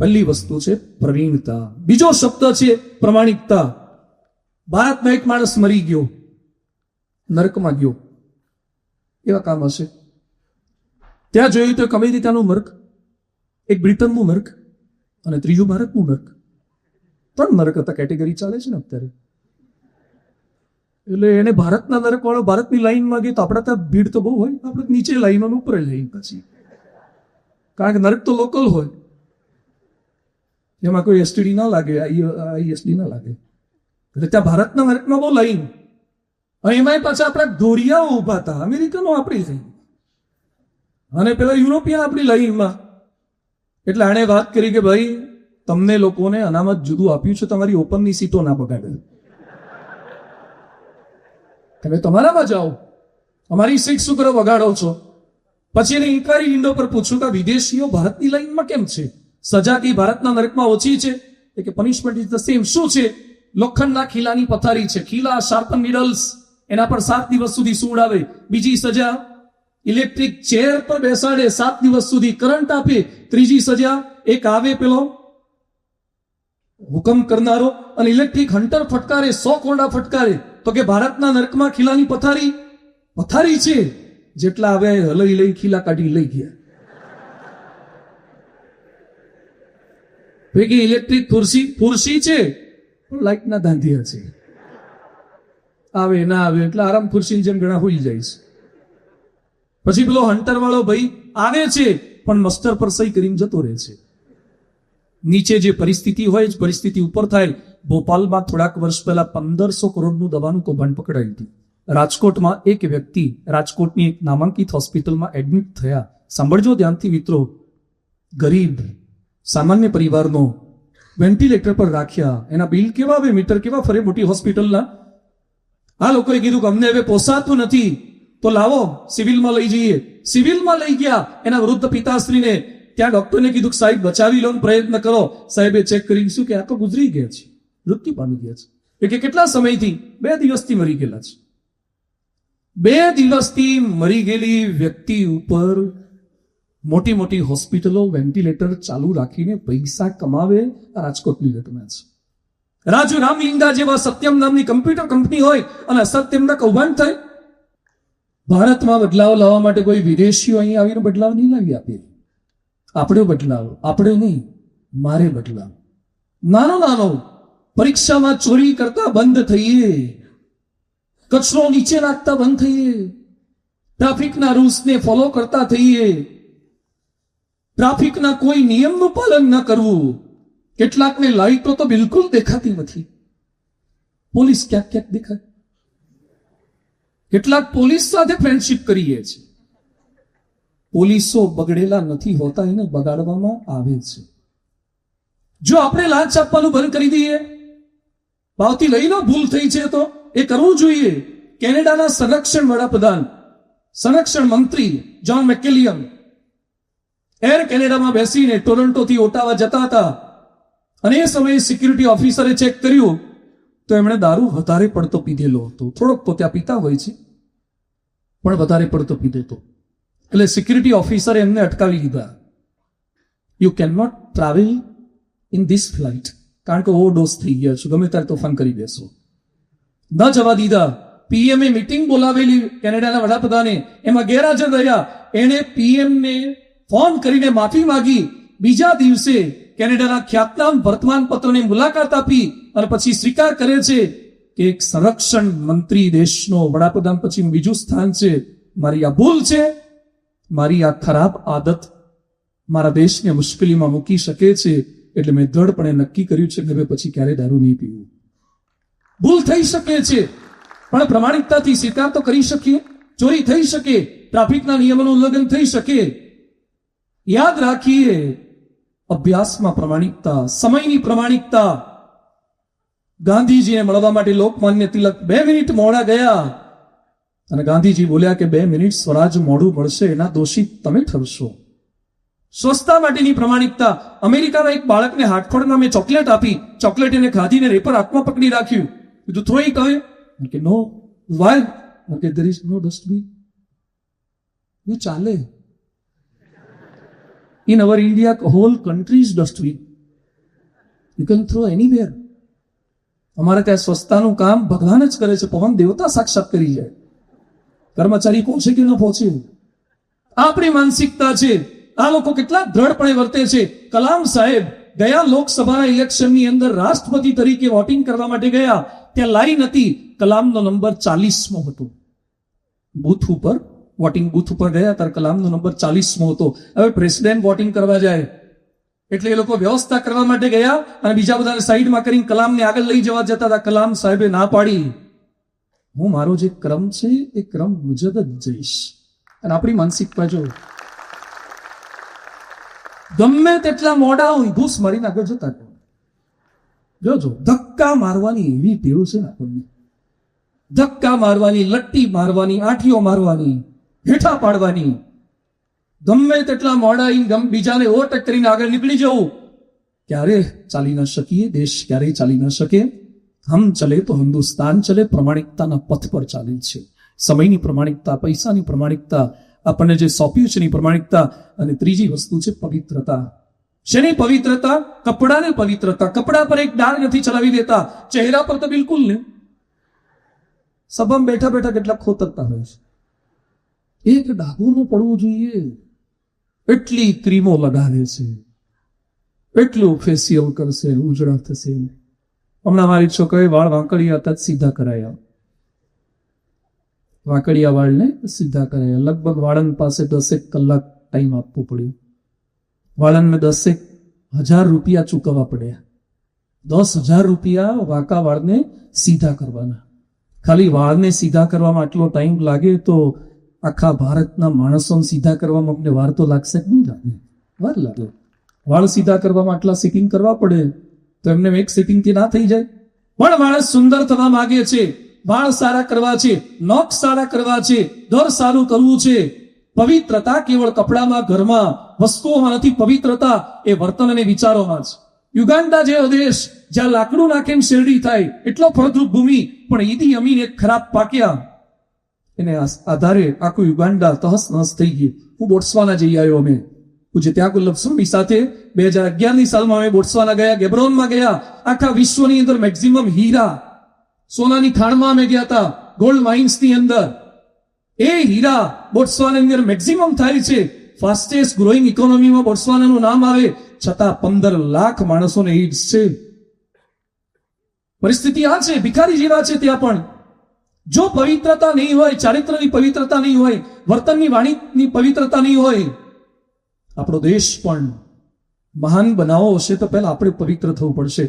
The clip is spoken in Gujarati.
પહેલી વસ્તુ છે પ્રવીણતા. બીજો શબ્દ છે પ્રમાણિકતા. ભારતમાં એક માણસ મરી ગયો, નરકમાં ગયો, એવા કામ હશે. ત્યાં જોયું તો એક અમેરિકાનું નર્ક, એક બ્રિટનનું નર્ક અને ત્રીજું ભારતનું નર્ક. 3 નર્ક હતા. કેટેગરી ચાલે છે ને અત્યારે. એટલે એને ભારતના નર્ક વાળો ભારતની લાઈનમાં ગયો તો આપણે ત્યાં ભીડ તો બહુ હોય, આપણે નીચે લાઈન ઉપર લાઈન પછી, કારણ કે નર્ક તો લોકલ હોય, એમાં કોઈ એસટીડી ના લાગે, આઈએસડી ના લાગે. એટલે ત્યાં ભારતના નર્કમાં બહુ લાઈન. અને એમાં પાછા આપણા ધોરિયાઓ ઉભા હતા, અમેરિકનો આપણી લાઈન અને પેલા યુરોપિયન આપણી લાઈનમાં. એટલે આણે વાત કરી કે ભાઈ તમને લોકોને અનામત જુદું આપ્યું છે, તમારી ઓપનની સીટો ના બગાડે, તમે તમારામાં જાઓ, અમારી સીટ શું કરો વગાડો છો. પછી એને ઇન્ક્વાયરી વિન્ડો પર પૂછ્યું કે વિદેશીઓ ભારતની લાઈનમાં કેમ છે, સજા કે ભારતના નરકમાં ઓછી છે, કે પનિશમેન્ટ ઇઝ ધ સેમ. શું છે? લોખંડના ખીલાની પથારી છે, ખીલા શાર્પન નીડલ્સ, એના પર 7 દિવસ સુધી સુવડાવે. બીજી સજા ઇલેક્ટ્રિક ચેર પર બેસાડે, 7 દિવસ સુધી કરંટ આપે. ત્રીજી સજા એક આવે પેલો હુકમ કરનારો અને ઇલેક્ટ્રિક હન્ટર ફટકારે, 100 કોંડા ફટકારે. તો કે ભારતના નરકમાં ખીલાની પથારી છે, જેટલા આવે લઈ ખીલા કાઢી લઈ ગયા. ભેગી ઇલેક્ટ્રિક ખુરશી છે, પણ લાઈટના ધાંધિયા છે, આવે ના આવે એટલે આરામ ખુરશી જેમ ઘણા હોઈ જાય છે. પછી પેલો હન્ટર વાળો ભાઈ આવે છે પણ મસ્ટર પર સહી કરીને જતો રહે છે. નીચે જે પરિસ્થિતિ હોય જ પરિસ્થિતિ ઉપર થાય. ભોપાલમાં થોડાક વર્ષ પહેલા 1500 કરોડનું દવાનું કૌભાંડ પકડાયું હતું. રાજકોટમાં એક વ્યક્તિ રાજકોટની એક નામાંકિત હોસ્પિટલમાં એડમિટ થયા. સાંભળજો ધ્યાનથી મિત્રો, ગરીબ સામાન્ય પરિવારનો, વેન્ટિલેટર પર રાખ્યા. એના બિલ કેવા આવે, મીટર કેવા ફરે મોટી હોસ્પિટલના. આ લોકોએ કીધું કે અમને હવે પોસાતું નથી, તો લાવો સિવિલમાં લઈ જઈએ. સિવિલમાં લઈ ગયા. એના વૃદ્ધ પિતાશ્રીને ત્યાં ડોક્ટરને કીધું કે સાહેબ બચાવી લો, પ્રયત્ન કરો. સાહેબે ચેક કરીને શું કે આ તો ગુજરી ગયા છે, મૃત્યુ પામી ગયા છે. કે કેટલા સમયથી? 2 દિવસથી મરી ગયેલા છે. 2 દિવસથી મરી ગયેલી વ્યક્તિ ઉપર મોટી મોટી હોસ્પિટલો વેન્ટિલેટર ચાલુ રાખીને પૈસા કમાવે. રાજકોટની ઘટના છે. રાજુ રામલિંગા જેવા સત્યમ નામની કમ્પ્યુટર કંપની હોય અને સત્યમના કૌભાંડ થાય. ભારતમાં બદલાવ લાવવા માટે કોઈ વિદેશીઓ અહીં આવીને બદલાવ નહીં લાવી આપે. આપણે બદલાવ, આપણે નહીં, મારે બદલાવ. નાનો પરીક્ષામાં ચોરી કરતા બંધ થઈએ, કચરો નીચે નાખતા બંધ થઈએ, ટ્રાફિકના રૂલ્સને ફોલો કરતા થઈએ, ટ્રાફિકના કોઈ નિયમનું પાલન ન કરવું. કેટલાકને લાઈટો તો બિલકુલ દેખાતી નથી, પોલીસ ક્યાંક દેખાય. કેટલાક પોલીસ સાથે ફ્રેન્ડશિપ કરીએ છીએ. પોલીસો બગડેલા નથી હોતા, એને બગાડવામાં આવે છે. જો આપણે લાંચ આપવાનું બંધ કરી દઈએ, ભાવથી લઈ લો, ભૂલ થઈ છે તો એ કરવું જોઈએ. કેનેડાના સંરક્ષણ વડાપ્રધાન, સંરક્ષણ મંત્રી જ્હોન મેકેલિયન એર કેનેડામાં બેસીને ટોરન્ટોથી ઓટાવા જતા હતા અને એ સમયે સિક્યુરિટી ઓફિસરે ચેક કર્યું તો એમણે દારૂ વધારે પડતો પીધેલો હતો. થોડોક તો ત્યાં પીતા હોય છે, પણ વધારે પડતો પીધો હતો. એટલે સિક્યુરિટી ઓફિસરે એમને અટકાવી દીધા. You can not travel in this flight, કારણ કે ઓવરડોઝ થઈ ગયા છો, ગમે ત્યારે તોફાન કરી દેશો. ન જવા દીધા. પીએમએ મીટિંગ બોલાવેલી કેનેડાના વડાપ્રધાને, એમાં ગેરહાજર રહ્યા. એણે પીએમને ફોન કરીને માફી માંગી. બીજા દિવસે કેનેડાના ખ્યાતનામ વર્તમાનપત્રોની મુલાકાત આપી અને પછી સ્વીકાર કરે છે કે એક સંરક્ષણ મંત્રી દેશનો વડાપ્રધાન પછી બીજું સ્થાન છે. મારી આ ભૂલ છે, મારી આ ખરાબ આદત મારા દેશને મુશ્કેલીમાં મૂકી શકે છે. એટલે મેં દ્રઢપણે નક્કી કર્યું છે કે હવે પછી ક્યારેય દારૂ નહીં પીવું. ભૂલ થઈ શકે છે, પણ પ્રમાણિકતાથી સ્વીકાર તો કરી શકીએ. ચોરી થઈ શકે, ટ્રાફિકના નિયમોનું ઉલ્લંઘન થઈ શકે. યાદ રાખીએ, અભ્યાસમાં પ્રમાણિકતા, સમયની પ્રમાણિકતા. ગાંધીજીને મળવા માટે લોકમાન્ય તિલક 2 મિનિટ મોડા ગયા અને ગાંધીજી બોલ્યા કે 2 મિનિટ સ્વરાજ મોડું મળશે, એના દોષી તમે ઠરશો. સ્વચ્છતા માટેની પ્રમાણિકતા. અમેરિકાના એક બાળકને હાથફોડમાં મેં ચોકલેટ આપી, ચોકલેટ એને ખાધીને રેપર હાથમાં પકડી રાખ્યું. કીધું થ્રો ઇટ અવે. કે નો, વાય? કે ધેર ઇઝ નો ડસ્ટબિન. ચાલે. In our India, whole country is dustbin. You can throw anywhere. અમારે ત્યાં સ્વચ્છતાનું કામ ભગવાન જ કરે છે, પવન દેવતા સાક્ષાત કરી જાય. કર્મચારી પહોંચે કે ન પહોંચે, આપણી માનસિકતા છે. આ લોકો કેટલા દ્રઢપણે વર્તે છે. કલામ સાહેબ ગયા લોકસભાના ઇલેક્શનની અંદર રાષ્ટ્રપતિ તરીકે વોટિંગ કરવા માટે ગયા, ત્યાં લાઈન હતી, કલામનો નંબર 40મો હતો. બૂથ ઉપર વોટિંગ બૂથ ઉપર ગયા ત્યારે કલામનો નંબર 40મો હતો. હવે પ્રેસિડેન્ટ વોટિંગ કરવા જાય એટલે એ લોકો વ્યવસ્થા કરવા માટે ગયા અને બીજા બધાને સાઈડમાં કરીને કલામને આગળ લઈ જવા જતા હતા. કલામ સાહેબે ના પાડી, હું મારો જે ક્રમ છે એ ક્રમ મુજબ જ જઈશ. અને આપણી માનસિકતા જો ગમે તેટલા મોડા હોય ઘૂસ મારીને આગળ જતા જોજો. ધક્કા મારવાની એવી ટેવ છે ને આપણને, ધક્કા મારવાની, લટ્ટી મારવાની, આંઠીઓ મારવાની, હેઠા પાડવાની. ગમે તેટલા મોડા બીજાને ઓવરટેક કરીને આગળ નીકળી જવું. ક્યારે ચાલી ન શકીએ, દેશ ક્યારેય ચાલી ન શકે. હમ ચલે તો હિન્દુસ્તાન ચલે પ્રમાણિકતાના પથ પર ચાલે છે. સમયની પ્રમાણિકતા, પૈસાની પ્રમાણિકતા, આપણને જે સોંપ્યું છે એની પ્રમાણિકતા. અને ત્રીજી વસ્તુ છે પવિત્રતા. શેની પવિત્રતા? કપડાની પવિત્રતા. કપડા પર એક ડાળ નથી ચલાવી દેતા, ચહેરા પર તો બિલકુલ નહીં. સભામાં બેઠા બેઠા કેટલા ખોતરતા હોય છે. એક ડાઘો ન પડવું જોઈએ એટલી ક્રીમો લગાવે છે, એટલું ફેશિયલ કરશે, ઉજળા થશે. હમણાં મારી છોકરાએ વાળ વાંકડિયા હતા, સીધા કરાયા. વાંકડિયા વાળને સીધા કરાયા. લગભગ વાળંદ પાસે 10 કલાક ટાઈમ આપવો પડ્યો. વાળંદને 10,000 રૂપિયા ચૂકવવા પડ્યા. 10,000 રૂપિયા વાંકા વાળને સીધા કરવાના. ખાલી વાળને સીધા કરવામાં આટલો ટાઈમ લાગે તો આખા ભારતના માણસોને સીધા કરવામાં અમને વાર તો લાગશે જ નહીં લાગે? વાર લાગે. વાળ સીધા કરવામાં આટલા સેટિંગ કરવા પડે તો એમને એક સેટિંગથી ના થઈ જાય. પણ માણસ સુંદર થવા માંગે છે, વાળ સારા કરવા છે, નખ સારા કરવા છે, ઘર સારું કરવું છે. પવિત્રતા કેવળ કપડામાં, ઘરમાં, વસ્તુઓમાં નથી. પવિત્રતા એ વર્તન અને વિચારોમાં છે. યુગાન્ડા જેવો દેશ જ્યાં લાકડું નાખીને શેરડી થાય, એટલો ફળદ્રુપ ભૂમિ, પણ ઈદી અમીન એક ખરાબ પાક્યા, એને આધારે આખું યુગાન્ડા તહસ નહસ થઈ ગયું. હું બોટ્સવાના જઈ આવ્યો. અમે પૂજ્ય ત્યાગુલ્લભ સ્વામી સાથે 2011ની સાલમાં અમે બોટ્સવાના ગયા, ગેબ્રોનમાં ગયા. આખા વિશ્વની અંદર મેક્સિમમ હીરા, સોનાની ખાણમાં અમે ગયા હતા, ગોલ્ડ માઇન્સની અંદર. એ હીરા બોટ્સવાનાની અંદર મેક્સિમમ થાય છે. ફાસ્ટેસ્ટ ગ્રોઈંગ ઇકોનોમીમાં બોટ્સવાનાનું નામ આવે, છતાં 15 લાખ માણસોને એઇડ્સ છે. પરિસ્થિતિ આ છે, ભિખારી જેવા છે ત્યાં પણ. જો પવિત્રતા નહીં હોય, ચારિત્રની પવિત્રતા નહીં હોય, વર્તનની વાણીની પવિત્રતા નહીં હોય, આપણો દેશ પણ મહાન બનાવવો હશે તો પહેલા આપણે પવિત્ર થવું પડશે.